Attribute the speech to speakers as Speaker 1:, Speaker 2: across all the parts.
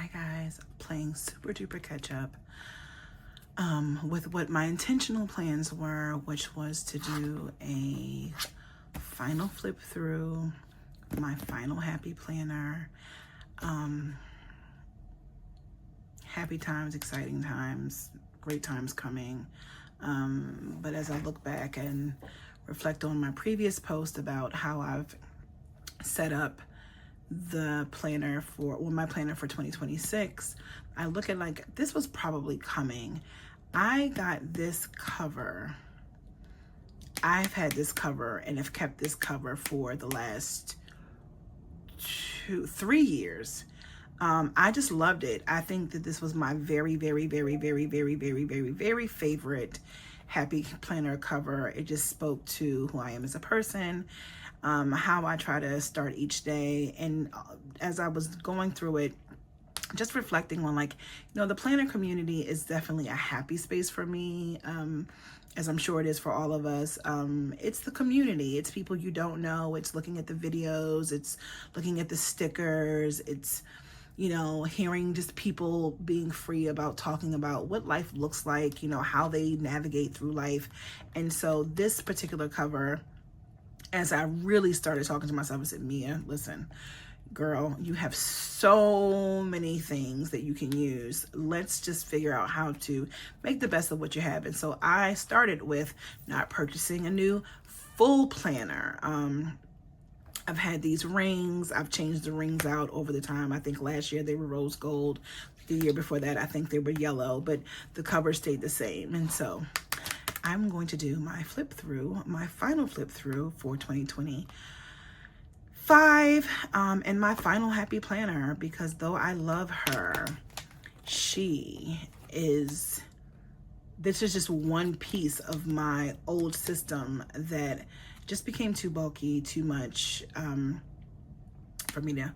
Speaker 1: Hi guys, playing super duper catch up with what my intentional plans were, which was to do a final flip through my final happy planner. Happy times, exciting times, great times coming. But as I look back and reflect on my previous post about how I've set up the planner for, well, my planner for 2026, I look at like, this was probably coming. I got this cover. I've had this cover and have kept this cover for the last 3 years. I just loved it. I think that this was my very favorite happy planner cover. It just spoke to who I am as a person, how I try to start each day. And as I was going through it, just reflecting on, like, the planner community is definitely a happy space for me, as I'm sure it is for all of us. It's the community. It's people you don't know. It's looking at the videos. It's looking at the stickers. It's, hearing just people being free about talking about what life looks like, how they navigate through life. And so this particular cover, as I really started talking to myself, I said, Mia, listen, girl, you have so many things that you can use. Let's just figure out how to make the best of what you have. And so I started with not purchasing a new full planner. I've had these rings. I've changed the rings out over the time. I think last year they were rose gold. The year before that, I think they were yellow, but the cover stayed the same. And so I'm going to do my flip through, my final flip through for 2025, and my final happy planner, because though I love her, this is just one piece of my old system that just became too bulky, too much for me to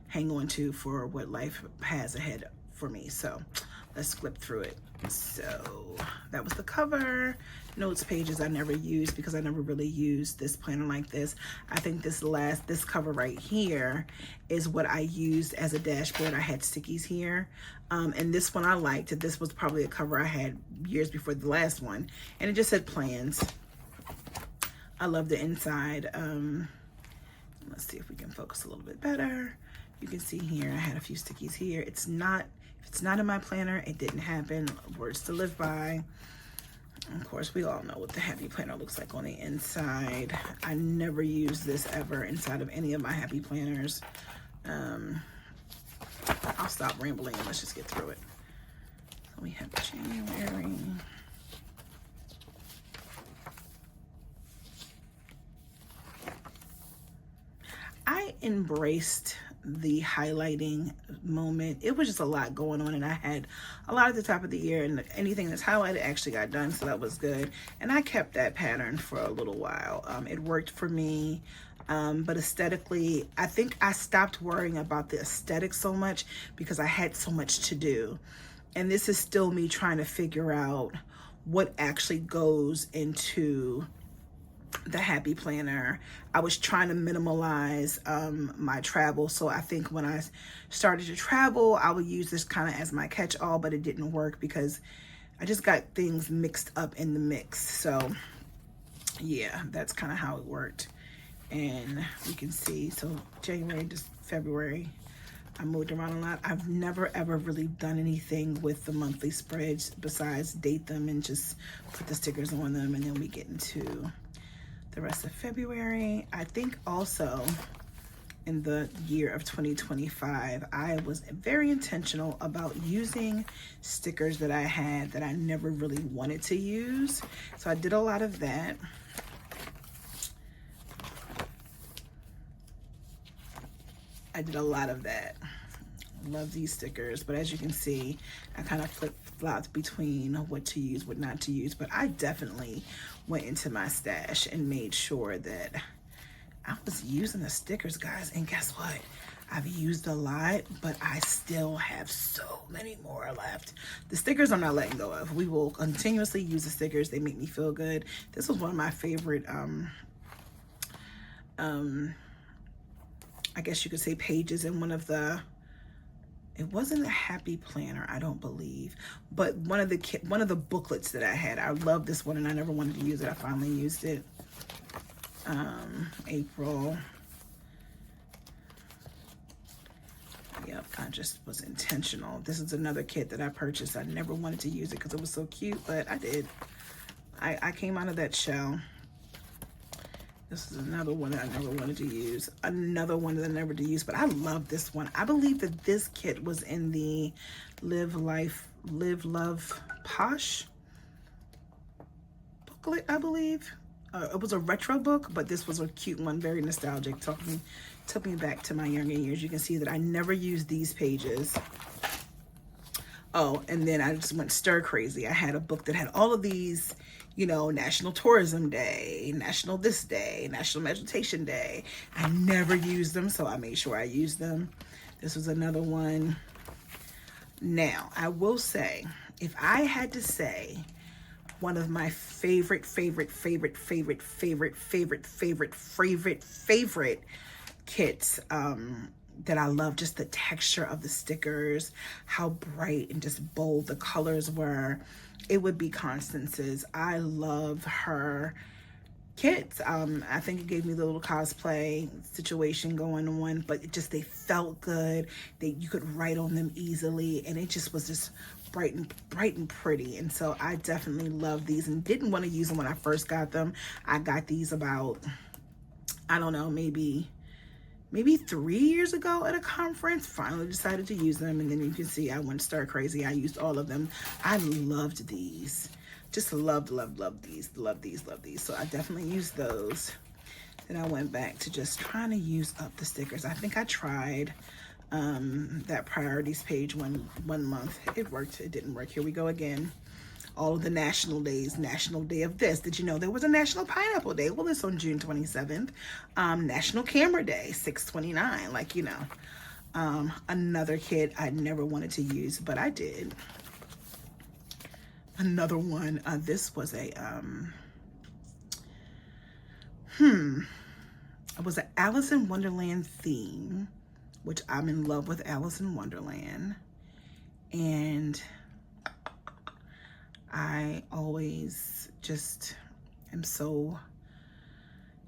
Speaker 1: hang on to for what life has ahead for me. So let's flip through it. So that was the cover. Notes pages I never used because I never really used this planner like this. I think this cover right here is what I used as a dashboard. I had stickies here. And this one I liked. This was probably a cover I had years before the last one. And it just said plans. I love the inside. Let's see if we can focus a little bit better. You can see here, I had a few stickies here. If it's not in my planner, it didn't happen. Words to live by. Of course, we all know what the happy planner looks like on the inside. I never use this ever inside of any of my happy planners. I'll stop rambling and let's just get through it. So we have January. I embraced the highlighting moment. It was just a lot going on, and I had a lot at the top of the year, and anything that's highlighted actually got done, so that was good. And I kept that pattern for a little while. It worked for me, but aesthetically, I think I stopped worrying about the aesthetics so much because I had so much to do. And this is still me trying to figure out what actually goes into the happy planner. I was trying to minimalize my travel. So I think when I started to travel, I would use this kind of as my catch-all, but it didn't work because I just got things mixed up in the mix. So yeah, that's kind of how it worked. And you can see, so January to February, I moved around a lot. I've never ever really done anything with the monthly spreads besides date them and just put the stickers on them, and then we get into the rest of February. I think also in the year of 2025, I was very intentional about using stickers that I had that I never really wanted to use. So I did a lot of that. Love these stickers, but as you can see, I kind of flip-flopped between what to use, what not to use, but I definitely went into my stash and made sure that I was using the stickers, guys. And guess what? I've used a lot, but I still have so many more left. The stickers I'm not letting go of. We will continuously use the stickers. They make me feel good. This was one of my favorite I guess you could say pages in one of the It wasn't a happy planner, I don't believe, but one of the booklets that I had. I love this one and I never wanted to use it. I finally used it. April. Yep, I just was intentional. This is another kit that I purchased. I never wanted to use it because it was so cute, but I did. I came out of that shell. This is another one that I never wanted to use. Another one that I never did use, but I love this one. I believe that this kit was in the Live Love Posh booklet, I believe. It was a retro book, but this was a cute one, very nostalgic. Took me back to my younger years. You can see that I never used these pages. Oh, and then I just went stir crazy. I had a book that had all of these, you know, National Tourism Day, National This Day, National Meditation Day. I never used them, so I made sure I used them. This was another one. Now, I will say, if I had to say one of my favorite kits, that I love, just the texture of the stickers, how bright and just bold the colors were, it would be Constance's. I love her kits. I think it gave me the little cosplay situation going on, but they felt good. You could write on them easily, and it just was just bright and pretty. And so I definitely love these and didn't want to use them when I first got them. I got these about, I don't know, maybe 3 years ago at a conference. Finally decided to use them, and then you can see I went stir crazy. I used all of them. I loved these. Just loved these. Love these. So I definitely used those. Then I went back to just trying to use up the stickers. I think I tried that priorities page one month. It worked. It didn't work. Here we go again. All of the national days. National Day of this. Did you know there was a National Pineapple Day? Well, it's on June 27th. National Camera Day, 6/29. Like, you know, another kit I never wanted to use, but I did. Another one. This was a it was an Alice in Wonderland theme, which I'm in love with Alice in Wonderland, and I always just am so,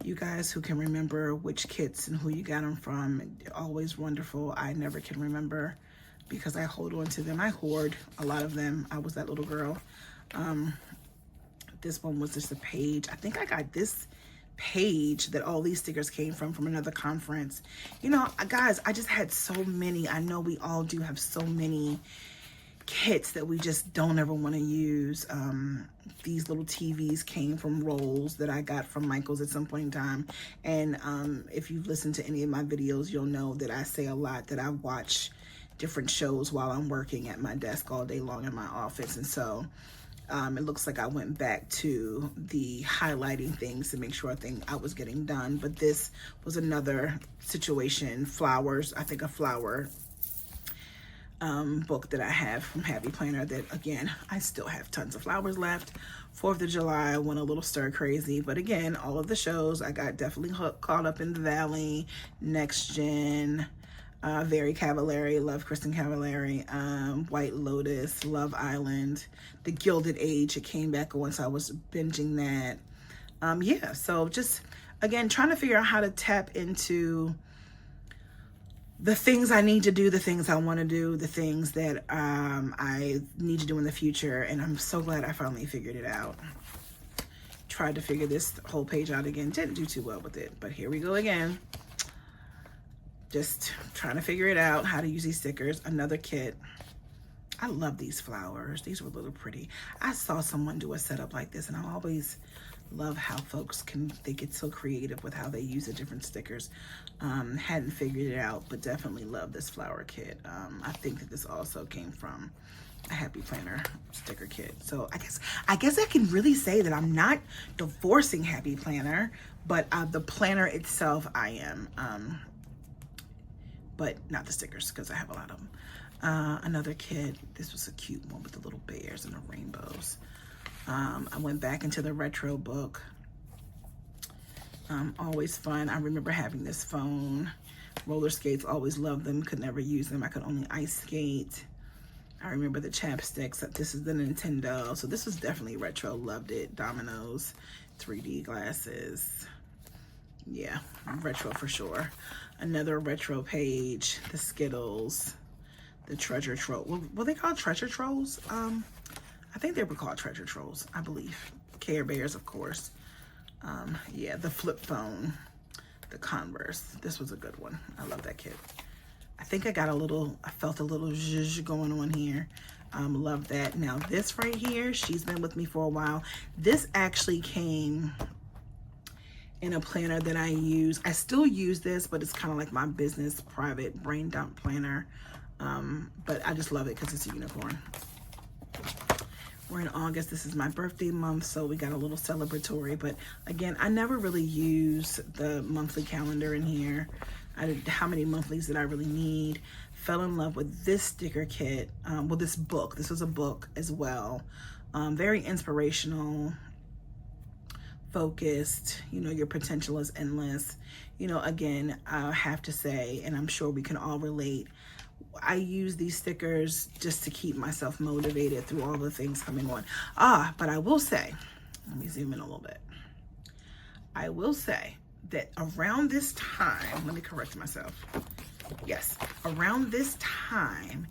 Speaker 1: you guys who can remember which kits and who you got them from, always wonderful. I never can remember because I hold on to them. I hoard a lot of them. I was that little girl. This one was just a page. I think I got this page that all these stickers came from another conference. You know, guys, I just had so many. I know we all do have so many kits that we just don't ever want to use. These little TVs came from rolls that I got from Michael's at some point in time. And if you've listened to any of my videos, you'll know that I say a lot that I watch different shows while I'm working at my desk all day long in my office. And so it looks like I went back to the highlighting things to make sure I was getting done. But this was another situation, flowers, I think a flower book that I have from Happy Planner that, again, I still have tons of flowers left. 4th of July, I went a little stir crazy, but again, all of the shows, I got definitely caught up in the Valley, Next Gen, Very Cavallari, love Kristen Cavallari, White Lotus, Love Island, The Gilded Age, it came back on, so I was binging that. Yeah, so just, again, trying to figure out how to tap into the things I need to do, the things I want to do, the things that I need to do in the future, and I'm so glad I finally figured it out. Tried to figure this whole page out again, didn't do too well with it, but here we go again. Just trying to figure it out, how to use these stickers. Another kit. I love these flowers. These were a little pretty. I saw someone do a setup like this, and I always love how folks they get so creative with how they use the different stickers. Hadn't figured it out, but definitely love this flower kit. I think that this also came from a Happy Planner sticker kit. So I guess I can really say that I'm not divorcing Happy Planner, but the planner itself I am. But not the stickers because I have a lot of them. Another kit. This was a cute one with the little bears and the rainbows. I went back into the retro book. Always fun. I remember having this phone. Roller skates, always loved them, could never use them. I could only ice skate. I remember the chapsticks. This is the Nintendo, so this was definitely retro. Loved it. Dominoes, 3D glasses. Yeah, retro for sure. Another retro page, the Skittles, the Treasure Troll. Were they called Treasure Trolls? I think they were called Treasure Trolls, I believe. Care Bears, of course. Yeah, the flip phone, the Converse. This was a good one. I love that kit. I think I felt a little zhuzh going on here. Love that. Now this right here, she's been with me for a while. This actually came in a planner that I use. I still use this, but it's kind of like my business private brain dump planner. But I just love it because it's a unicorn. We're in August. This is my birthday month, so we got a little celebratory. But again, I never really use the monthly calendar in here. How many monthlies did I really need? Fell in love with this sticker kit. Well, this book. This was a book as well. Very inspirational, focused. You know, your potential is endless. You know, again, I have to say, and I'm sure we can all relate, I use these stickers just to keep myself motivated through all the things coming on. But I will say, let me zoom in a little bit. I will say that around this time, let me correct myself. Yes, around this time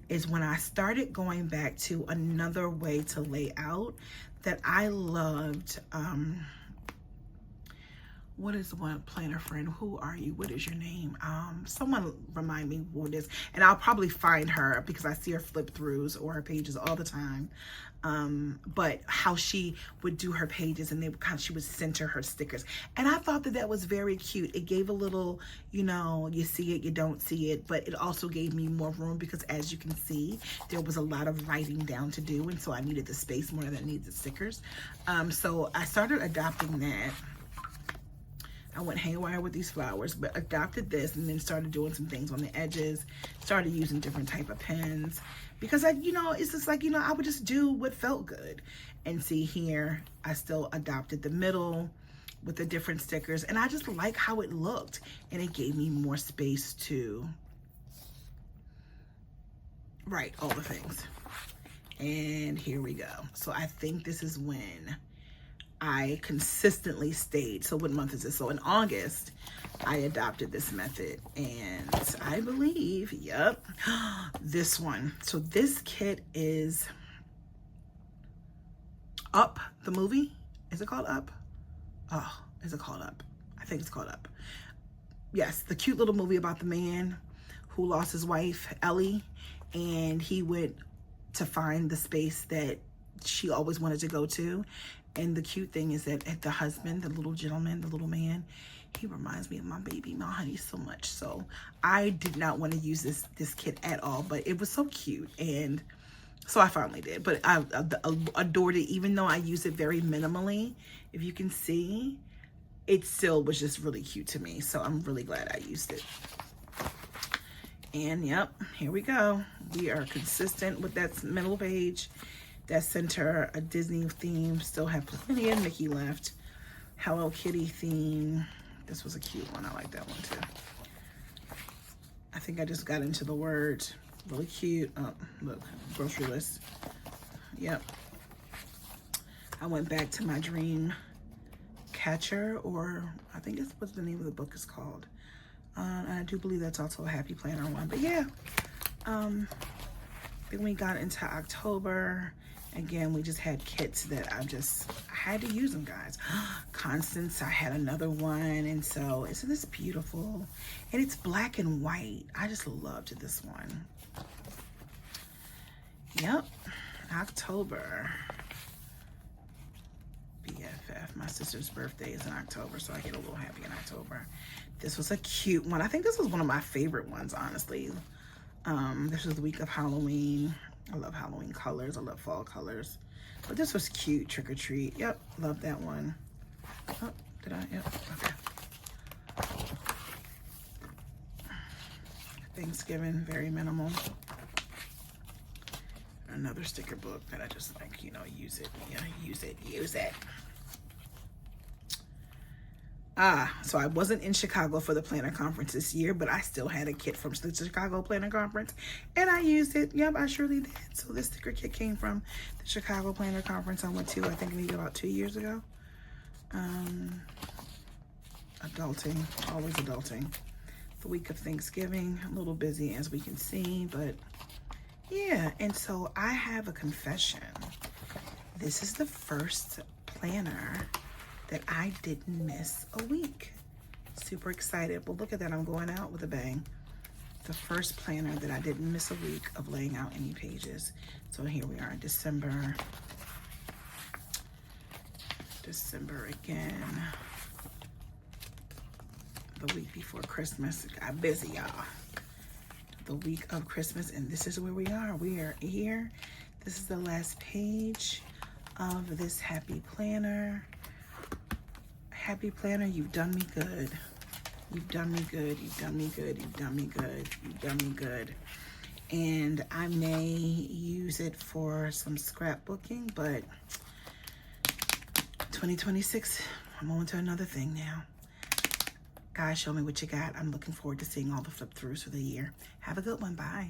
Speaker 1: is when I started going back to another way to lay out that I loved. What is the one planner friend? Who are you? What is your name? Someone remind me what it is. And I'll probably find her because I see her flip throughs or her pages all the time. But how she would do her pages and she would center her stickers. And I thought that that was very cute. It gave a little, you know, you see it, you don't see it, but it also gave me more room because as you can see, there was a lot of writing down to do. And so I needed the space more than I needed the stickers. So I started adopting that. I went haywire with these flowers, but adopted this and then started doing some things on the edges, started using different type of pens because it's just like, I would just do what felt good. And see here, I still adopted the middle with the different stickers and I just like how it looked and it gave me more space to write all the things. And here we go. So I think this is when I consistently stayed. So what month is this? So in August, I adopted this method and I believe, yep, this one. So this kit is Up, the movie. Is it called Up? Oh, is it called Up? I think it's called Up. Yes, the cute little movie about the man who lost his wife, Ellie, and he went to find the space that she always wanted to go to. And the cute thing is that the husband, the little gentleman, the little man, he reminds me of my baby, my honey, so much. So I did not want to use this kit at all, but it was so cute. And so I finally did. But I adored it, even though I use it very minimally. If you can see, it still was just really cute to me. So I'm really glad I used it. And yep, here we go. We are consistent with that middle page. That center, a Disney theme, still have plenty of Mickey left. Hello Kitty theme. This was a cute one. I like that one too. I think I just got into the word. Really cute. Oh, look, grocery list. Yep. I went back to my dream catcher, or I think it's what the name of the book is called. And I do believe that's also a Happy Planner one. But yeah, then we got into October. Again, we just had kits that I had to use them, guys. Constance, I had another one. And so it's this beautiful. And it's black and white. I just loved this one. Yep. October. BFF. My sister's birthday is in October, so I get a little happy in October. This was a cute one. I think this was one of my favorite ones, honestly. This was the week of Halloween. I love Halloween colors. I love fall colors. But this was cute. Trick or treat. Yep. Love that one. Oh, did I? Yep. Okay. Thanksgiving. Very minimal. Another sticker book that I just like, use it. Yeah, use it. So I wasn't in Chicago for the planner conference this year, but I still had a kit from the Chicago planner conference and I used it. Yep, I surely did. So this sticker kit came from the Chicago planner conference I went to, I think maybe about 2 years ago. Adulting, always adulting. The week of Thanksgiving, a little busy as we can see, but yeah. And so I have a confession. This is the first planner that I didn't miss a week. Super excited. Well, look at that, I'm going out with a bang. The first planner that I didn't miss a week of laying out any pages. So here we are, December again. The week before Christmas. Got busy, y'all. The week of Christmas, and this is where we are. We are here. This is the last page of this happy planner. Happy planner, you've done me good. You've done me good. You've done me good. You've done me good. You've done me good. And I may use it for some scrapbooking, but 2026, I'm on to another thing now. Guys, show me what you got. I'm looking forward to seeing all the flip throughs for the year. Have a good one. Bye.